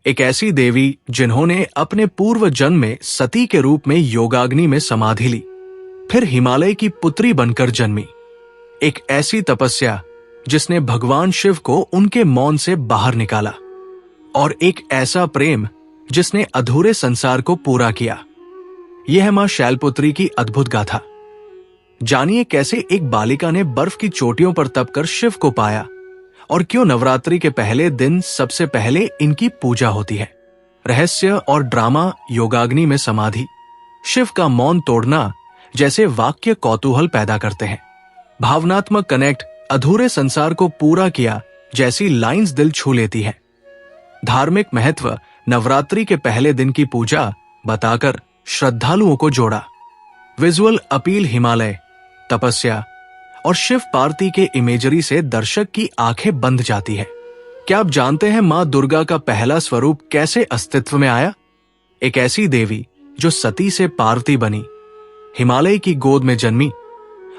एक ऐसी देवी जिन्होंने अपने पूर्व जन्म में सती के रूप में योगाग्नि में समाधि ली, फिर हिमालय की पुत्री बनकर जन्मी। एक ऐसी तपस्या जिसने भगवान शिव को उनके मौन से बाहर निकाला, और एक ऐसा प्रेम जिसने अधूरे संसार को पूरा किया। यह है मां शैलपुत्री की अद्भुत गाथा। जानिए कैसे एक बालिका ने बर्फ की चोटियों पर तप कर शिव को पाया, और क्यों नवरात्रि के पहले दिन सबसे पहले इनकी पूजा होती है। रहस्य और ड्रामा योगाग्नि में समाधि, शिव का मौन तोड़ना जैसे वाक्य कौतूहल पैदा करते हैं। भावनात्मक कनेक्ट, अधूरे संसार को पूरा किया जैसी लाइंस दिल छू लेती है। धार्मिक महत्व, नवरात्रि के पहले दिन की पूजा बताकर श्रद्धालुओं को जोड़ा। विजुअल अपील, हिमालय, तपस्या और शिव पार्वती के इमेजरी से दर्शक की आंखें बंध जाती है। क्या आप जानते हैं मां दुर्गा का पहला स्वरूप कैसे अस्तित्व में आया? एक ऐसी देवी जो सती से पार्वती बनी, हिमालय की गोद में जन्मी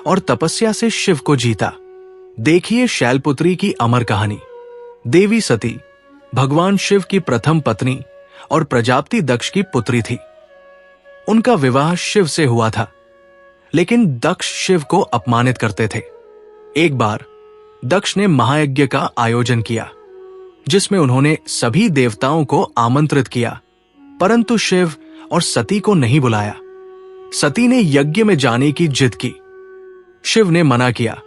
और तपस्या से शिव को जीता। देखिए शैलपुत्री की अमर कहानी। देवी सती भगवान शिव की प्रथम पत्नी और प्रजापति दक्ष की पुत्री थी। उनका विवाह शिव से हुआ था, लेकिन दक्ष शिव को अपमानित करते थे। एक बार दक्ष ने महायज्ञ का आयोजन किया, जिसमें उन्होंने सभी देवताओं को आमंत्रित किया, परंतु शिव और सती को नहीं बुलाया। सती ने यज्ञ में जाने की जिद की। शिव ने मना किया,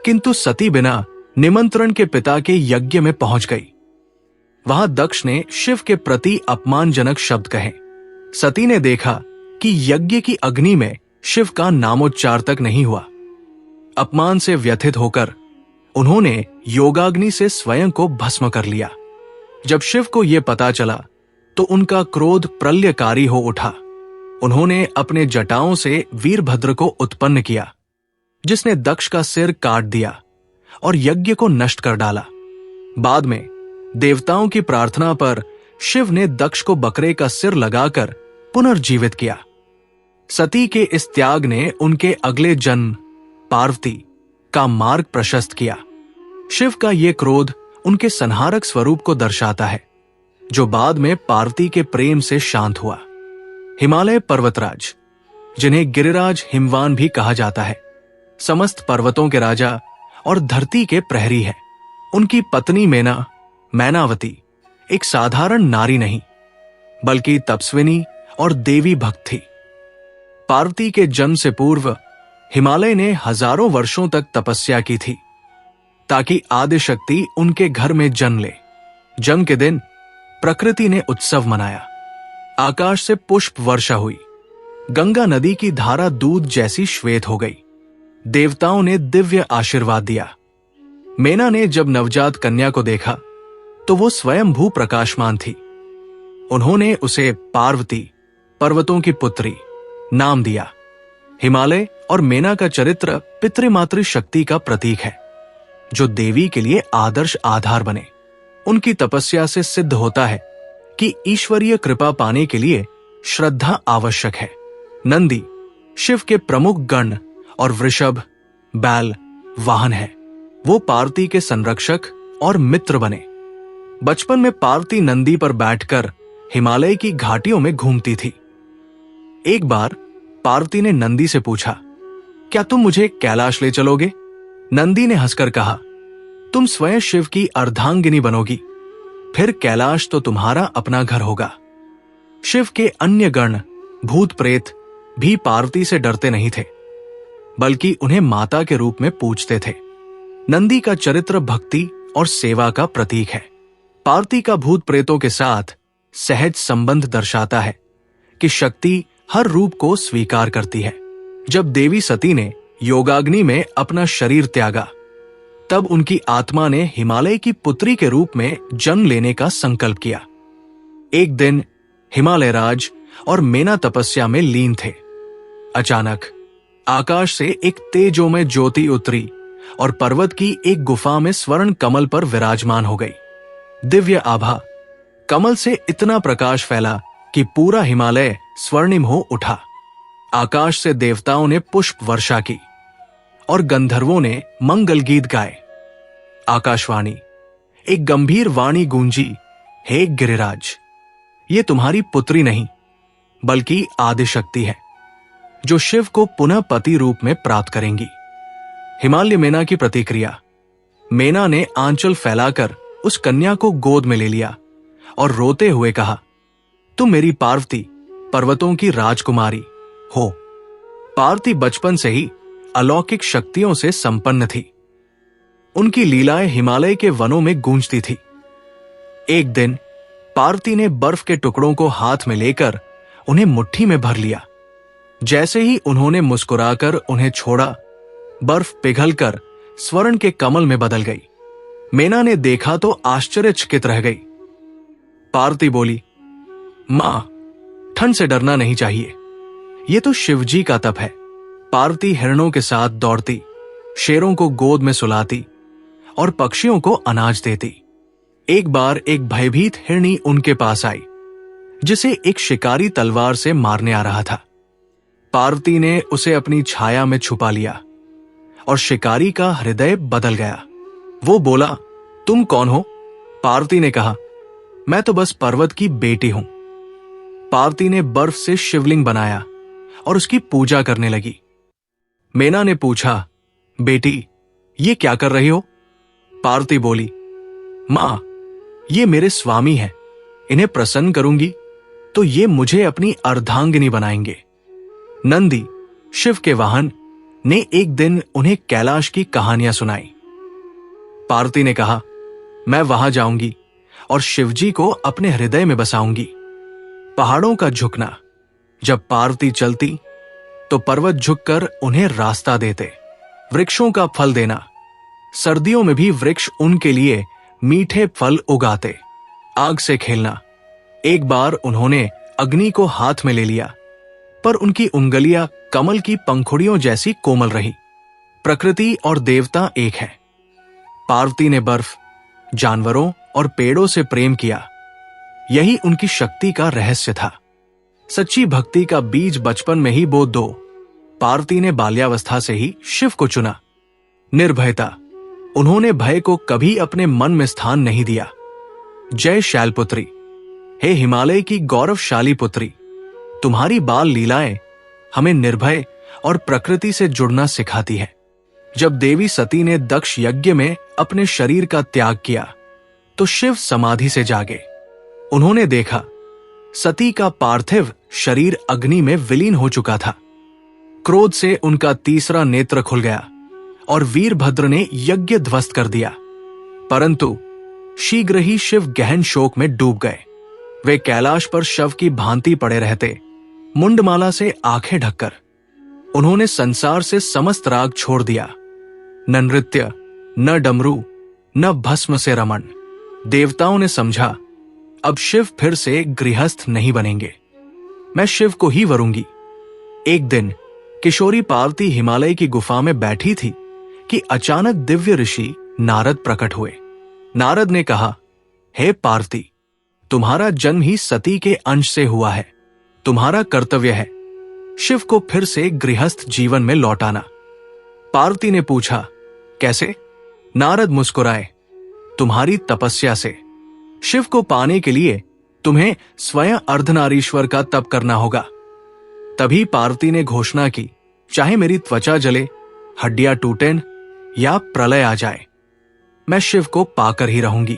किंतु सती बिना निमंत्रण के पिता के यज्ञ में पहुंच गई। वहां दक्ष ने शिव के प्रति अपमानजनक शब्द कहे। सती ने देखा कि यज्ञ की अग्नि में शिव का नामोच्चार तक नहीं हुआ। अपमान से व्यथित होकर उन्होंने योगाग्नि से स्वयं को भस्म कर लिया। जब शिव को यह पता चला तो उनका क्रोध प्रलयकारी हो उठा। उन्होंने अपने जटाओं से वीरभद्र को उत्पन्न किया, जिसने दक्ष का सिर काट दिया और यज्ञ को नष्ट कर डाला। बाद में देवताओं की प्रार्थना पर शिव ने दक्ष को बकरे का सिर लगाकर पुनर्जीवित किया। सती के इस त्याग ने उनके अगले जन्म पार्वती का मार्ग प्रशस्त किया। शिव का यह क्रोध उनके संहारक स्वरूप को दर्शाता है, जो बाद में पार्वती के प्रेम से शांत हुआ। हिमालय पर्वतराज, जिन्हें गिरिराज हिमवान भी कहा जाता है, समस्त पर्वतों के राजा और धरती के प्रहरी है। उनकी पत्नी मैनावती एक साधारण नारी नहीं, बल्कि तपस्विनी और देवी भक्त थी। पार्वती के जन्म से पूर्व हिमालय ने हजारों वर्षों तक तपस्या की थी, ताकि आदिशक्ति उनके घर में जन्म ले। जन्म के दिन प्रकृति ने उत्सव मनाया। आकाश से पुष्प वर्षा हुई। गंगा नदी की धारा दूध जैसी श्वेत हो गई। देवताओं ने दिव्य आशीर्वाद दिया। मेना ने जब नवजात कन्या को देखा तो वो स्वयंभू प्रकाशमान थी। उन्होंने उसे पार्वती, पर्वतों की पुत्री, नाम दिया। हिमालय और मेना का चरित्र पितृमातृ शक्ति का प्रतीक है, जो देवी के लिए आदर्श आधार बने। उनकी तपस्या से सिद्ध होता है कि ईश्वरीय कृपा पाने के लिए श्रद्धा आवश्यक है। नंदी शिव के प्रमुख गण और वृषभ, बैल वाहन है। वो पार्वती के संरक्षक और मित्र बने। बचपन में पार्वती नंदी पर बैठकर हिमालय की घाटियों में घूमती थी। एक बार पार्वती ने नंदी से पूछा, क्या तुम मुझे कैलाश ले चलोगे? नंदी ने हंसकर कहा, तुम स्वयं शिव की अर्धांगिनी बनोगी, फिर कैलाश तो तुम्हारा अपना घर होगा। शिव के अन्य गण, भूत प्रेत भी पार्वती से डरते नहीं थे, बल्कि उन्हें माता के रूप में पूजते थे। नंदी का चरित्र भक्ति और सेवा का प्रतीक है। पार्वती का भूत प्रेतों के साथ सहज संबंध दर्शाता है कि शक्ति हर रूप को स्वीकार करती है। जब देवी सती ने योगाग्नि में अपना शरीर त्यागा, तब उनकी आत्मा ने हिमालय की पुत्री के रूप में जन्म लेने का संकल्प किया। एक दिन हिमालय राज और मेना तपस्या में लीन थे। अचानक आकाश से एक तेजोमय ज्योति उतरी और पर्वत की एक गुफा में स्वर्ण कमल पर विराजमान हो गई। दिव्य आभा कमल से इतना प्रकाश फैला कि पूरा हिमालय स्वर्णिम हो उठा। आकाश से देवताओं ने पुष्प वर्षा की और गंधर्वों ने मंगल गीत गाए। आकाशवाणी, एक गंभीर वाणी गूंजी हे गिरिराज, ये तुम्हारी पुत्री नहीं बल्कि आदिशक्ति है, जो शिव को पुनः पति रूप में प्राप्त करेंगी। हिमालय मेना की प्रतिक्रिया। मेना ने आंचल फैलाकर उस कन्या को गोद में ले लिया और रोते हुए कहा, तुम मेरी पार्वती, पर्वतों की राजकुमारी हो। पार्वती बचपन से ही अलौकिक शक्तियों से संपन्न थी। उनकी लीलाएं हिमालय के वनों में गूंजती थी। एक दिन पार्वती ने बर्फ के टुकड़ों को हाथ में लेकर उन्हें मुट्ठी में भर लिया। जैसे ही उन्होंने मुस्कुराकर उन्हें छोड़ा, बर्फ पिघलकर स्वर्ण के कमल में बदल गई। मेना ने देखा तो आश्चर्यचकित रह गई। पार्वती बोली, मां, ठंड से डरना नहीं चाहिए, ये तो शिवजी का तप है। पार्वती हिरणों के साथ दौड़ती, शेरों को गोद में सुलाती और पक्षियों को अनाज देती। एक बार एक भयभीत हिरनी उनके पास आई, जिसे एक शिकारी तलवार से मारने आ रहा था। पार्वती ने उसे अपनी छाया में छुपा लिया और शिकारी का हृदय बदल गया। वो बोला, तुम कौन हो? पार्वती ने कहा, मैं तो बस पर्वत की बेटी हूं। पार्वती ने बर्फ से शिवलिंग बनाया और उसकी पूजा करने लगी। मेना ने पूछा, बेटी, ये क्या कर रही हो? पार्वती बोली, मां, ये मेरे स्वामी हैं, इन्हें प्रसन्न करूंगी तो ये मुझे अपनी अर्धांगिनी बनाएंगे। नंदी, शिव के वाहन, ने एक दिन उन्हें कैलाश की कहानियां सुनाई। पार्वती ने कहा, मैं वहां जाऊंगी और शिवजी को अपने हृदय में बसाऊंगी। पहाड़ों का झुकना। जब पार्वती चलती तो पर्वत झुककर उन्हें रास्ता देते। वृक्षों का फल देना। सर्दियों में भी वृक्ष उनके लिए मीठे फल उगाते। आग से खेलना। एक बार उन्होंने अग्नि को हाथ में ले लिया, पर उनकी उंगलियां कमल की पंखुड़ियों जैसी कोमल रही। प्रकृति और देवता एक है। पार्वती ने बर्फ, जानवरों और पेड़ों से प्रेम किया। यही उनकी शक्ति का रहस्य था। सच्ची भक्ति का बीज बचपन में ही बो दो। पार्वती ने बाल्यावस्था से ही शिव को चुना। निर्भयता। उन्होंने भय को कभी अपने मन में स्थान नहीं दिया। जय शैलपुत्री, हे हिमालय की गौरवशाली पुत्री, तुम्हारी बाल लीलाएं हमें निर्भय और प्रकृति से जुड़ना सिखाती है। जब देवी सती ने दक्ष यज्ञ में अपने शरीर का त्याग किया तो शिव समाधि से जागे। उन्होंने देखा सती का पार्थिव शरीर अग्नि में विलीन हो चुका था। क्रोध से उनका तीसरा नेत्र खुल गया और वीरभद्र ने यज्ञ ध्वस्त कर दिया। परंतु शीघ्र ही शिव गहन शोक में डूब गए। वे कैलाश पर शव की भांति पड़े रहते, मुंडमाला से आंखें ढककर। उन्होंने संसार से समस्त राग छोड़ दिया। न नृत्य, न डमरू, न भस्म से रमण। देवताओं ने समझा, अब शिव फिर से गृहस्थ नहीं बनेंगे, मैं शिव को ही वरूंगी। एक दिन किशोरी पार्वती हिमालय की गुफा में बैठी थी कि अचानक दिव्य ऋषि नारद प्रकट हुए। नारद ने कहा, हे पार्वती, तुम्हारा जन्म ही सती के अंश से हुआ है। तुम्हारा कर्तव्य है शिव को फिर से गृहस्थ जीवन में लौटाना। पार्वती ने पूछा, कैसे? नारद मुस्कुराए, तुम्हारी तपस्या से। शिव को पाने के लिए तुम्हें स्वयं अर्धनारीश्वर का तप करना होगा। तभी पार्वती ने घोषणा की, चाहे मेरी त्वचा जले, हड्डियां टूटें या प्रलय आ जाए, मैं शिव को पाकर ही रहूंगी।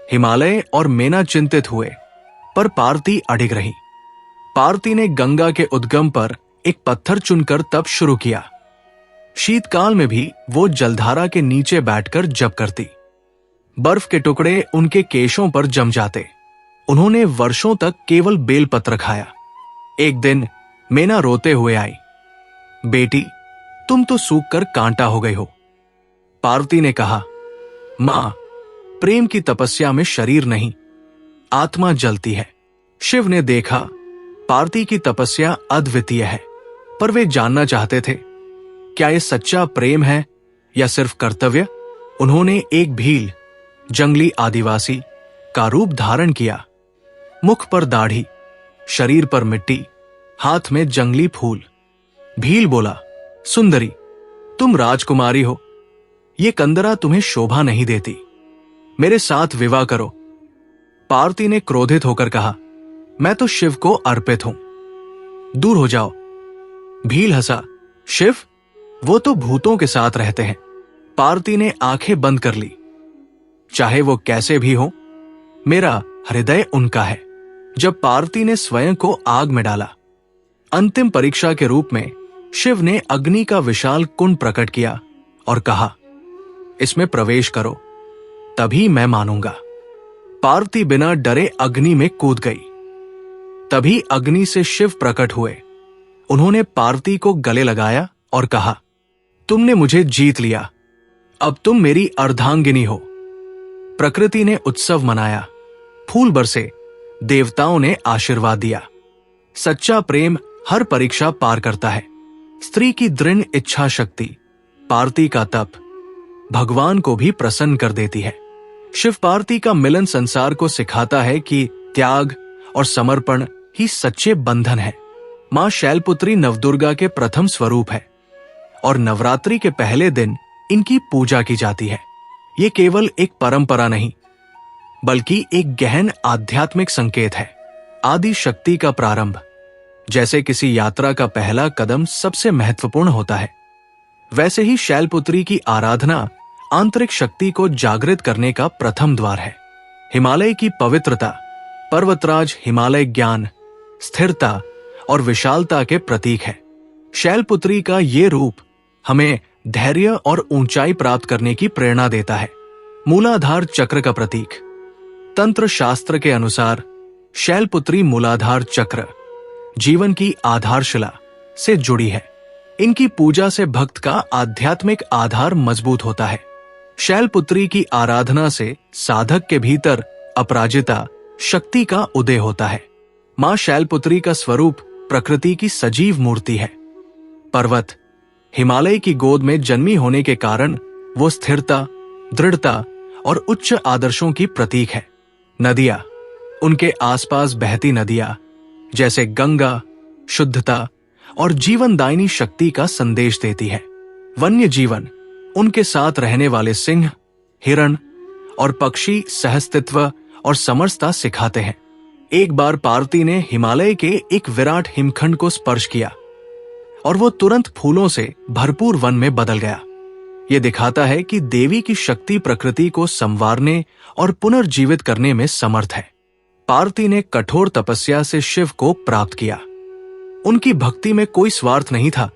हिमालय और मेना चिंतित हुए, पर पार्वती अडिग रही। पार्वती ने गंगा के उद्गम पर एक पत्थर चुनकर तप शुरू किया। शीतकाल में भी वो जलधारा के नीचे बैठकर जप करती। बर्फ के टुकड़े उनके केशों पर जम जाते। उन्होंने वर्षों तक केवल बेलपत्र खाया। एक दिन मेना रोते हुए आई, बेटी, तुम तो सूखकर कांटा हो गई हो। पार्वती ने कहा, मां, प्रेम की तपस्या में शरीर नहीं, आत्मा जलती है। शिव ने देखा पार्वती की तपस्या अद्वितीय है, पर वे जानना चाहते थे, क्या यह सच्चा प्रेम है या सिर्फ कर्तव्य? उन्होंने एक भील, जंगली आदिवासी का रूप धारण किया। मुख पर दाढ़ी, शरीर पर मिट्टी, हाथ में जंगली फूल। भील बोला, सुंदरी, तुम राजकुमारी हो, ये कंदरा तुम्हें शोभा नहीं देती, मेरे साथ विवाह करो। पार्वती ने क्रोधित होकर कहा, मैं तो शिव को अर्पित हूं, दूर हो जाओ। भील हंसा, शिव? वो तो भूतों के साथ रहते हैं। पार्वती ने आंखें बंद कर ली। चाहे वो कैसे भी हो, मेरा हृदय उनका है। जब पार्वती ने स्वयं को आग में डाला, अंतिम परीक्षा के रूप में शिव ने अग्नि का विशाल कुंड प्रकट किया और कहा, इसमें प्रवेश करो, तभी मैं मानूंगा। पार्वती बिना डरे अग्नि में कूद गई। तभी अग्नि से शिव प्रकट हुए। उन्होंने पार्वती को गले लगाया और कहा, तुमने मुझे जीत लिया, अब तुम मेरी अर्धांगिनी हो। प्रकृति ने उत्सव मनाया, फूल बरसे, देवताओं ने आशीर्वाद दिया। सच्चा प्रेम हर परीक्षा पार करता है। स्त्री की दृढ़ इच्छा शक्ति, पार्वती का तप भगवान को भी प्रसन्न कर देती है। शिव पार्वती का मिलन संसार को सिखाता है कि त्याग और समर्पण ही सच्चे बंधन है। मां शैलपुत्री नवदुर्गा के प्रथम स्वरूप है और नवरात्रि के पहले दिन इनकी पूजा की जाती है। ये केवल एक परंपरा नहीं, बल्कि एक गहन आध्यात्मिक संकेत है। आदि शक्ति का प्रारंभ। जैसे किसी यात्रा का पहला कदम सबसे महत्वपूर्ण होता है, वैसे ही शैलपुत्री की आराधना आंतरिक शक्ति को जागृत करने का प्रथम द्वार है। हिमालय की पवित्रता, पर्वतराज हिमालय ज्ञान, स्थिरता और विशालता के प्रतीक है। शैलपुत्री का ये रूप हमें धैर्य और ऊंचाई प्राप्त करने की प्रेरणा देता है। मूलाधार चक्र का प्रतीक। तंत्र शास्त्र के अनुसार शैलपुत्री मूलाधार चक्र जीवन की आधारशिला से जुड़ी है। इनकी पूजा से भक्त का आध्यात्मिक आधार मजबूत होता है। शैलपुत्री की आराधना से साधक के भीतर अपराजिता शक्ति का उदय होता है। मां शैलपुत्री का स्वरूप प्रकृति की सजीव मूर्ति है। पर्वत हिमालय की गोद में जन्मी होने के कारण वो स्थिरता, दृढ़ता और उच्च आदर्शों की प्रतीक है। नदियां, उनके आसपास बहती नदियां जैसे गंगा शुद्धता और जीवनदायिनी शक्ति का संदेश देती है। वन्य जीवन, उनके साथ रहने वाले सिंह, हिरण और पक्षी सहस्तित्व और समरसता सिखाते हैं। एक बार पार्वती ने हिमालय के एक विराट हिमखंड को स्पर्श किया और वो तुरंत फूलों से भरपूर वन में बदल गया। ये दिखाता है कि देवी की शक्ति प्रकृति को संवारने और पुनर्जीवित करने में समर्थ है। पार्वती ने कठोर तपस्या से शिव को प्राप्त किया। उनकी भक्ति में कोई स्वार्थ नहीं था।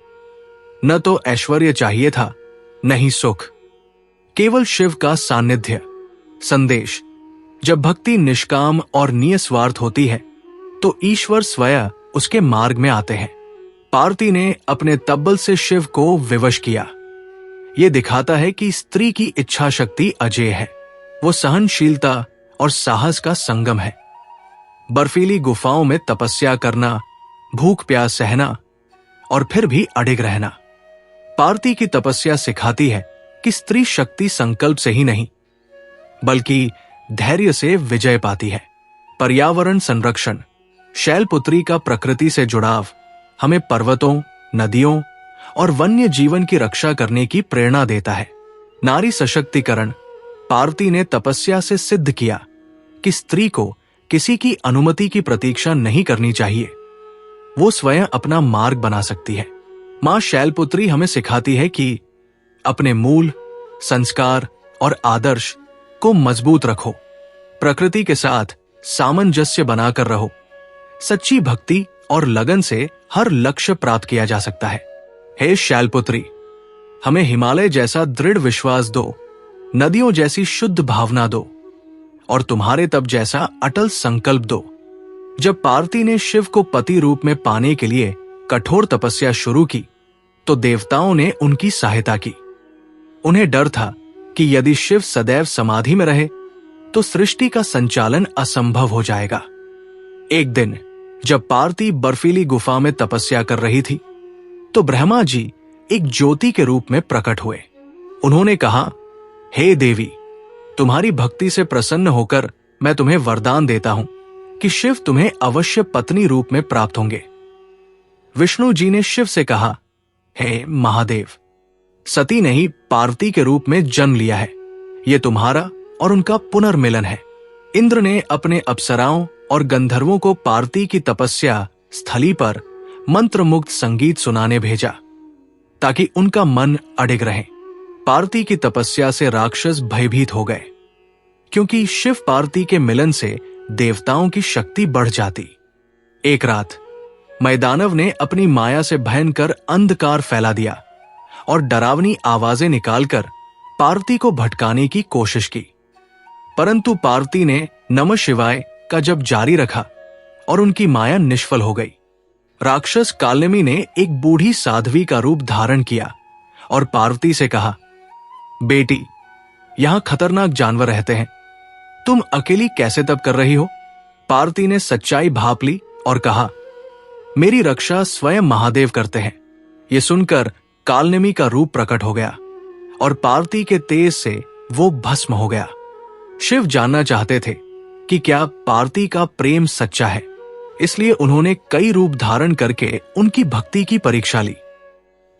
न तो ऐश्वर्य चाहिए था, न ही सुख, केवल शिव का सानिध्य। संदेश: जब भक्ति निष्काम और निस्वार्थ होती है तो ईश्वर स्वयं उसके मार्ग में आते हैं। पार्वती ने अपने तब्बल से शिव को विवश किया। यह दिखाता है कि स्त्री की इच्छा शक्ति अजेय है। वो सहनशीलता और साहस का संगम है। बर्फीली गुफाओं में तपस्या करना, भूख प्यास सहना और फिर भी अडिग रहना। पार्वती की तपस्या सिखाती है कि स्त्री शक्ति संकल्प से ही नहीं, बल्कि धैर्य से विजय पाती है। पर्यावरण संरक्षण। शैलपुत्री का प्रकृति से जुड़ाव हमें पर्वतों, नदियों और वन्य जीवन की रक्षा करने की प्रेरणा देता है। नारी सशक्तिकरण। पार्वती ने तपस्या से सिद्ध किया कि स्त्री को किसी की अनुमति की प्रतीक्षा नहीं करनी चाहिए। वो स्वयं अपना मार्ग बना सकती है। मां शैलपुत्री हमें सिखाती है कि अपने मूल, संस्कार और आदर्श को मजबूत रखो। प्रकृति के साथ सामंजस्य बनाकर रहो। सच्ची भक्ति और लगन से हर लक्ष्य प्राप्त किया जा सकता है। हे शैलपुत्री, हमें हिमालय जैसा दृढ़ विश्वास दो, नदियों जैसी शुद्ध भावना दो और तुम्हारे तप जैसा अटल संकल्प दो। जब पार्वती ने शिव को पति रूप में पाने के लिए कठोर तपस्या शुरू की तो देवताओं ने उनकी सहायता की। उन्हें डर था कि यदि शिव सदैव समाधि में रहे तो सृष्टि का संचालन असंभव हो जाएगा। एक दिन जब पार्वती बर्फीली गुफा में तपस्या कर रही थी तो ब्रह्मा जी एक ज्योति के रूप में प्रकट हुए। उन्होंने कहा, हे देवी, तुम्हारी भक्ति से प्रसन्न होकर मैं तुम्हें वरदान देता हूं कि शिव तुम्हें अवश्य पत्नी रूप में प्राप्त होंगे। विष्णु जी ने शिव से कहा, हे महादेव, सती ने ही पार्वती के रूप में जन्म लिया है। यह तुम्हारा और उनका पुनर्मिलन है। इंद्र ने अपने अप्सराओं और गंधर्वों को पार्ती की तपस्या स्थली पर मंत्रमुग्ध संगीत सुनाने भेजा ताकि उनका मन अडिग रहे। पार्ती की तपस्या से राक्षस भयभीत हो गए, क्योंकि शिव पार्ती के मिलन से देवताओं की शक्ति बढ़ जाती। एक रात मैदानव ने अपनी माया से भयंकर अंधकार फैला दिया और डरावनी आवाजें निकालकर पार्ती को भटकाने की कोशिश की, परंतु पार्ती ने नमः शिवाय का जप जारी रखा और उनकी माया निष्फल हो गई। राक्षस कालनेमी ने एक बूढ़ी साध्वी का रूप धारण किया और पार्वती से कहा, बेटी, यहां खतरनाक जानवर रहते हैं, तुम अकेली कैसे तप कर रही हो? पार्वती ने सच्चाई भांप ली और कहा, मेरी रक्षा स्वयं महादेव करते हैं। यह सुनकर कालनेमी का रूप प्रकट हो गया और पार्वती के तेज से वो भस्म हो गया। शिव जानना चाहते थे कि क्या पार्वती का प्रेम सच्चा है, इसलिए उन्होंने कई रूप धारण करके उनकी भक्ति की परीक्षा ली।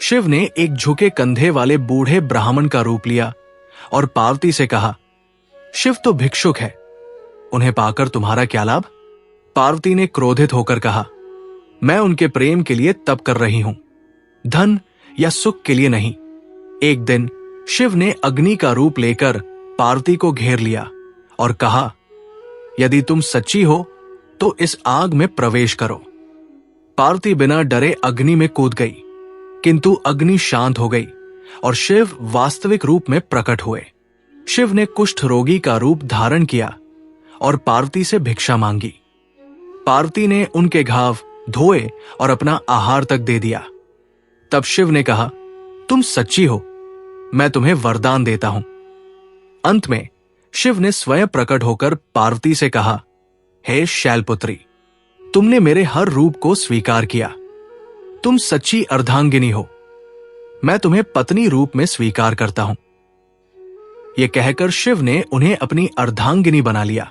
शिव ने एक झुके कंधे वाले बूढ़े ब्राह्मण का रूप लिया और पार्वती से कहा, शिव तो भिक्षुक है, उन्हें पाकर तुम्हारा क्या लाभ? पार्वती ने क्रोधित होकर कहा, मैं उनके प्रेम के लिए तप कर रही हूं, धन या सुख के लिए नहीं। एक दिन शिव ने अग्नि का रूप लेकर पार्वती को घेर लिया और कहा, यदि तुम सच्ची हो तो इस आग में प्रवेश करो। पार्वती बिना डरे अग्नि में कूद गई, किंतु अग्नि शांत हो गई और शिव वास्तविक रूप में प्रकट हुए। शिव ने कुष्ठ रोगी का रूप धारण किया और पार्वती से भिक्षा मांगी। पार्वती ने उनके घाव धोए और अपना आहार तक दे दिया। तब शिव ने कहा, तुम सच्ची हो, मैं तुम्हें वरदान देता हूं। अंत में शिव ने स्वयं प्रकट होकर पार्वती से कहा, हे शैलपुत्री, तुमने मेरे हर रूप को स्वीकार किया, तुम सच्ची अर्धांगिनी हो, मैं तुम्हें पत्नी रूप में स्वीकार करता हूं। यह कहकर शिव ने उन्हें अपनी अर्धांगिनी बना लिया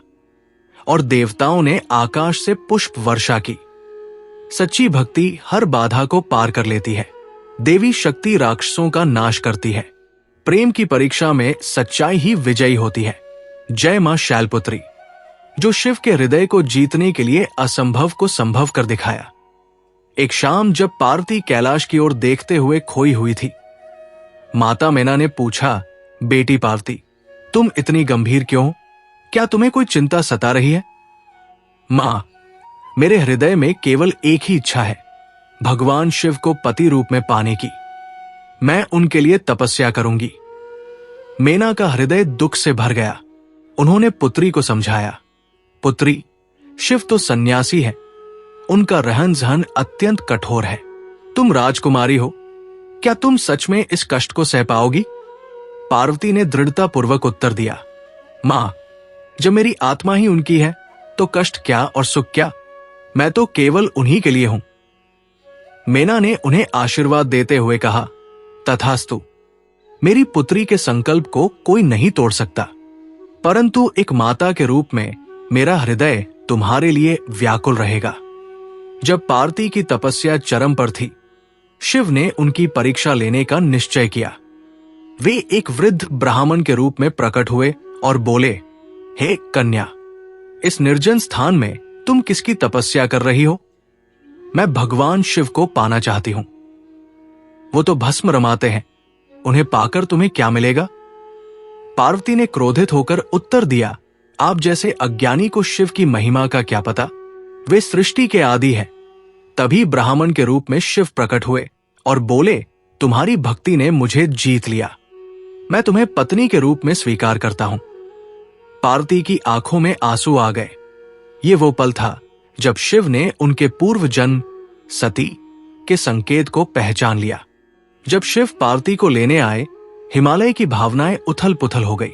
और देवताओं ने आकाश से पुष्प वर्षा की। सच्ची भक्ति हर बाधा को पार कर लेती है। देवी शक्ति राक्षसों का नाश करती है। प्रेम की परीक्षा में सच्चाई ही विजयी होती है। जय मां शैलपुत्री, जो शिव के हृदय को जीतने के लिए असंभव को संभव कर दिखाया। एक शाम जब पार्वती कैलाश की ओर देखते हुए खोई हुई थी, माता मैना ने पूछा, बेटी पार्वती, तुम इतनी गंभीर क्यों? क्या तुम्हें कोई चिंता सता रही है? मां, मेरे हृदय में केवल एक ही इच्छा है, भगवान शिव को पति रूप में पाने की। मैं उनके लिए तपस्या करूंगी। मेना का हृदय दुख से भर गया। उन्होंने पुत्री को समझाया, पुत्री, शिव तो सन्यासी है, उनका रहन सहन अत्यंत कठोर है। तुम राजकुमारी हो, क्या तुम सच में इस कष्ट को सह पाओगी? पार्वती ने दृढ़ता पूर्वक उत्तर दिया, मां, जब मेरी आत्मा ही उनकी है तो कष्ट क्या और सुख क्या, मैं तो केवल उन्हीं के लिए हूं। मेना ने उन्हें आशीर्वाद देते हुए कहा, तथास्तु, मेरी पुत्री के संकल्प को कोई नहीं तोड़ सकता, परंतु एक माता के रूप में मेरा हृदय तुम्हारे लिए व्याकुल रहेगा। जब पार्वती की तपस्या चरम पर थी, शिव ने उनकी परीक्षा लेने का निश्चय किया। वे एक वृद्ध ब्राह्मण के रूप में प्रकट हुए और बोले, हे कन्या, इस निर्जन स्थान में तुम किसकी तपस्या कर रही हो? मैं भगवान शिव को पाना चाहती हूं। वो तो भस्म रमाते हैं, उन्हें पाकर तुम्हें क्या मिलेगा? पार्वती ने क्रोधित होकर उत्तर दिया, आप जैसे अज्ञानी को शिव की महिमा का क्या पता? वे सृष्टि के आदि हैं। तभी ब्राह्मण के रूप में शिव प्रकट हुए और बोले, तुम्हारी भक्ति ने मुझे जीत लिया, मैं तुम्हें पत्नी के रूप में स्वीकार करता हूं। पार्वती की आंखों में आंसू आ गए। ये वो पल था जब शिव ने उनके पूर्व जन्म सती के संकेत को पहचान लिया। जब शिव पार्वती को लेने आए, हिमालय की भावनाएं उथल पुथल हो गई।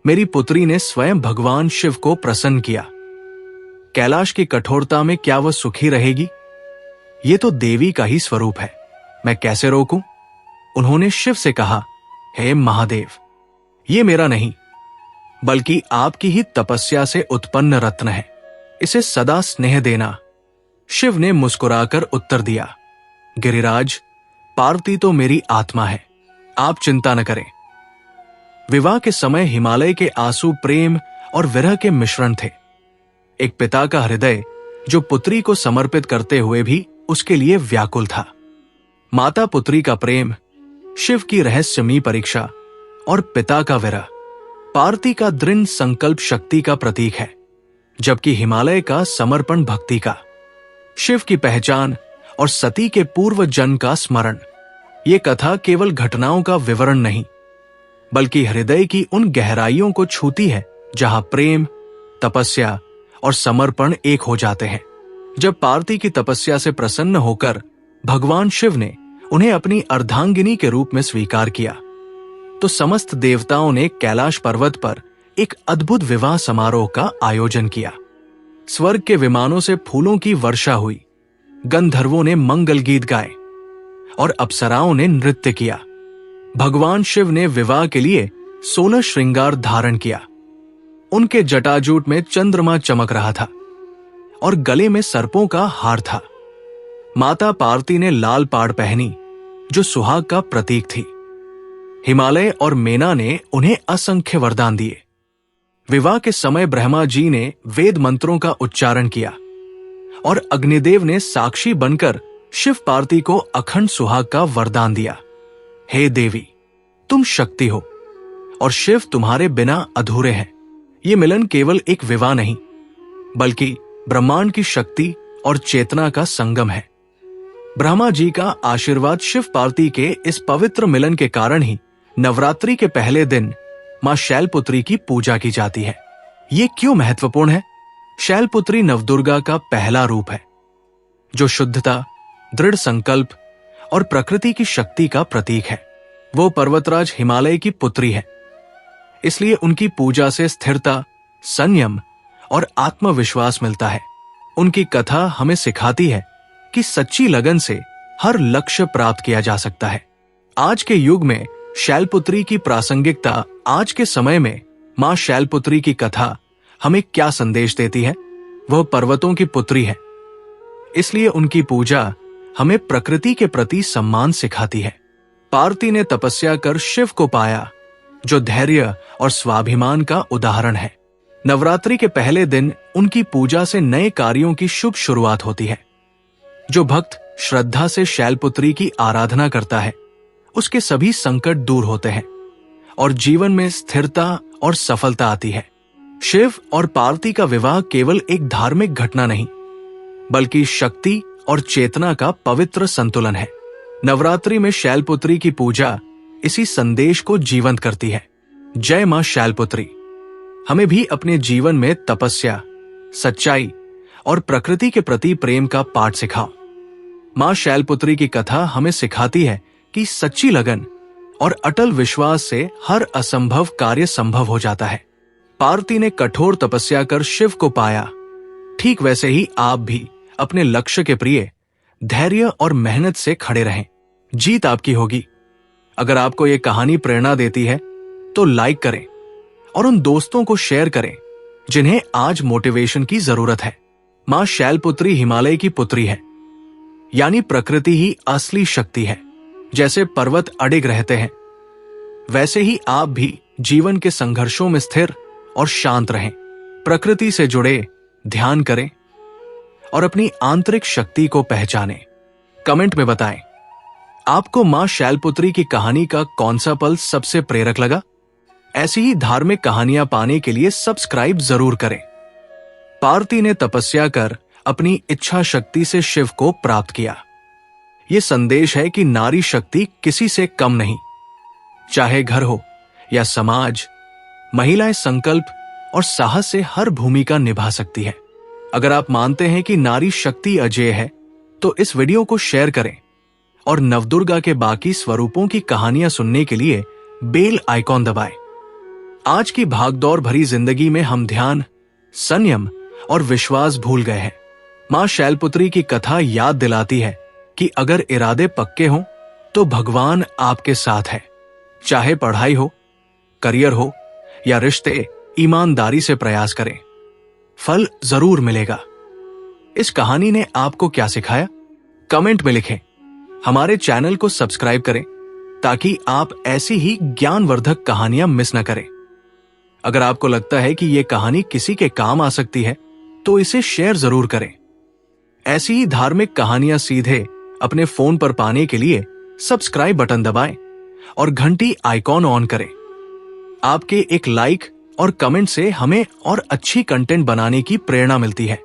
मेरी पुत्री ने स्वयं भगवान शिव को प्रसन्न किया। कैलाश की कठोरता में क्या वह सुखी रहेगी? ये तो देवी का ही स्वरूप है, मैं कैसे रोकूं? उन्होंने शिव से कहा, हे महादेव, ये मेरा नहीं बल्कि आपकी ही तपस्या से उत्पन्न रत्न है, इसे सदा स्नेह देना। शिव ने मुस्कुराकर उत्तर दिया, गिरिराज, पार्वती तो मेरी आत्मा है, आप चिंता न करें। विवाह के समय हिमालय के आंसू प्रेम और विरह के मिश्रण थे। एक पिता का हृदय जो पुत्री को समर्पित करते हुए भी उसके लिए व्याकुल था। माता पुत्री का प्रेम, शिव की रहस्यमयी परीक्षा और पिता का विरह पार्वती का दृढ़ संकल्प शक्ति का प्रतीक है, जबकि हिमालय का समर्पण भक्ति का। शिव की पहचान और सती के पूर्व जन्म का स्मरण। ये कथा केवल घटनाओं का विवरण नहीं, बल्कि हृदय की उन गहराइयों को छूती है जहां प्रेम, तपस्या और समर्पण एक हो जाते हैं। जब पार्वती की तपस्या से प्रसन्न होकर भगवान शिव ने उन्हें अपनी अर्धांगिनी के रूप में स्वीकार किया, तो समस्त देवताओं ने कैलाश पर्वत पर एक अद्भुत विवाह समारोह का आयोजन किया। स्वर्ग के विमानों से फूलों की वर्षा हुई, गंधर्वों ने मंगल गीत गाए और अप्सराओं ने नृत्य किया। भगवान शिव ने विवाह के लिए 16 श्रृंगार धारण किया। उनके जटाजूट में चंद्रमा चमक रहा था और गले में सर्पों का हार था। माता पार्वती ने लाल पाड़ पहनी जो सुहाग का प्रतीक थी। हिमालय और मेना ने उन्हें असंख्य वरदान दिए। विवाह के समय ब्रह्मा जी ने वेद मंत्रों का उच्चारण किया और अग्निदेव ने साक्षी बनकर शिव पार्वती को अखंड सुहाग का वरदान दिया। हे देवी, तुम शक्ति हो और शिव तुम्हारे बिना अधूरे हैं। ये मिलन केवल एक विवाह नहीं, बल्कि ब्रह्मांड की शक्ति और चेतना का संगम है। ब्रह्मा जी का आशीर्वाद शिव पार्वती के इस पवित्र मिलन के कारण ही नवरात्रि के पहले दिन मां शैलपुत्री की पूजा की जाती है। ये क्यों महत्वपूर्ण है? शैलपुत्री नवदुर्गा का पहला रूप है, जो शुद्धता, दृढ़ संकल्प और प्रकृति की शक्ति का प्रतीक है। वो पर्वतराज हिमालय की पुत्री है, इसलिए उनकी पूजा से स्थिरता, संयम और आत्मविश्वास मिलता है। उनकी कथा हमें सिखाती है कि सच्ची लगन से हर लक्ष्य प्राप्त किया जा सकता है। आज के युग में शैलपुत्री की प्रासंगिकता, आज के समय में मां शैलपुत्री की कथा हमें क्या संदेश देती है? वह पर्वतों की पुत्री है, इसलिए उनकी पूजा हमें प्रकृति के प्रति सम्मान सिखाती है। पार्वती ने तपस्या कर शिव को पाया, जो धैर्य और स्वाभिमान का उदाहरण है। नवरात्रि के पहले दिन उनकी पूजा से नए कार्यों की शुभ शुरुआत होती है। जो भक्त श्रद्धा से शैलपुत्री की आराधना करता है, उसके सभी संकट दूर होते हैं और जीवन में स्थिरता और सफलता आती है। शिव और पार्वती का विवाह केवल एक धार्मिक घटना नहीं, बल्कि शक्ति और चेतना का पवित्र संतुलन है। नवरात्रि में शैलपुत्री की पूजा इसी संदेश को जीवंत करती है। जय मां शैलपुत्री। हमें भी अपने जीवन में तपस्या, सच्चाई और प्रकृति के प्रति प्रेम का पाठ सिखाओ। मां शैलपुत्री की कथा हमें सिखाती है कि सच्ची लगन और अटल विश्वास से हर असंभव कार्य संभव हो जाता है। पार्वती ने कठोर तपस्या कर शिव को पाया, ठीक वैसे ही आप भी अपने लक्ष्य के प्रिय धैर्य और मेहनत से खड़े रहें। जीत आपकी होगी। अगर आपको ये कहानी प्रेरणा देती है तो लाइक करें और उन दोस्तों को शेयर करें जिन्हें आज मोटिवेशन की जरूरत है। मां शैलपुत्री हिमालय की पुत्री है, यानी प्रकृति ही असली शक्ति है। जैसे पर्वत अडिग रहते हैं, वैसे ही आप भी जीवन के संघर्षों में स्थिर और शांत रहें। प्रकृति से जुड़े, ध्यान करें और अपनी आंतरिक शक्ति को पहचानें। कमेंट में बताएं, आपको मां शैलपुत्री की कहानी का कौन सा पल सबसे प्रेरक लगा? ऐसी ही धार्मिक कहानियां पाने के लिए सब्सक्राइब जरूर करें। पार्वती ने तपस्या कर अपनी इच्छा शक्ति से शिव को प्राप्त किया। यह संदेश है कि नारी शक्ति किसी से कम नहीं। चाहे घर हो या समाज, महिलाएं संकल्प और साहस से हर भूमिका निभा सकती है। अगर आप मानते हैं कि नारी शक्ति अजेय है, तो इस वीडियो को शेयर करें और नवदुर्गा के बाकी स्वरूपों की कहानियां सुनने के लिए बेल आइकॉन दबाएं। आज की भागदौड़ भरी जिंदगी में हम ध्यान, संयम और विश्वास भूल गए हैं। मां शैलपुत्री की कथा याद दिलाती है कि अगर इरादे पक्के हों तो भगवान आपके साथ है। चाहे पढ़ाई हो, करियर हो या रिश्ते, ईमानदारी से प्रयास करें, फल जरूर मिलेगा। इस कहानी ने आपको क्या सिखाया? कमेंट में लिखें। हमारे चैनल को सब्सक्राइब करें ताकि आप ऐसी ही ज्ञानवर्धक कहानियां मिस न करें। अगर आपको लगता है कि ये कहानी किसी के काम आ सकती है तो इसे शेयर जरूर करें। ऐसी ही धार्मिक कहानियां सीधे अपने फोन पर पाने के लिए सब्सक्राइब बटन दबाएं और घंटी आइकॉन ऑन करें। आपके एक लाइक और कमेंट से हमें और अच्छी कंटेंट बनाने की प्रेरणा मिलती है।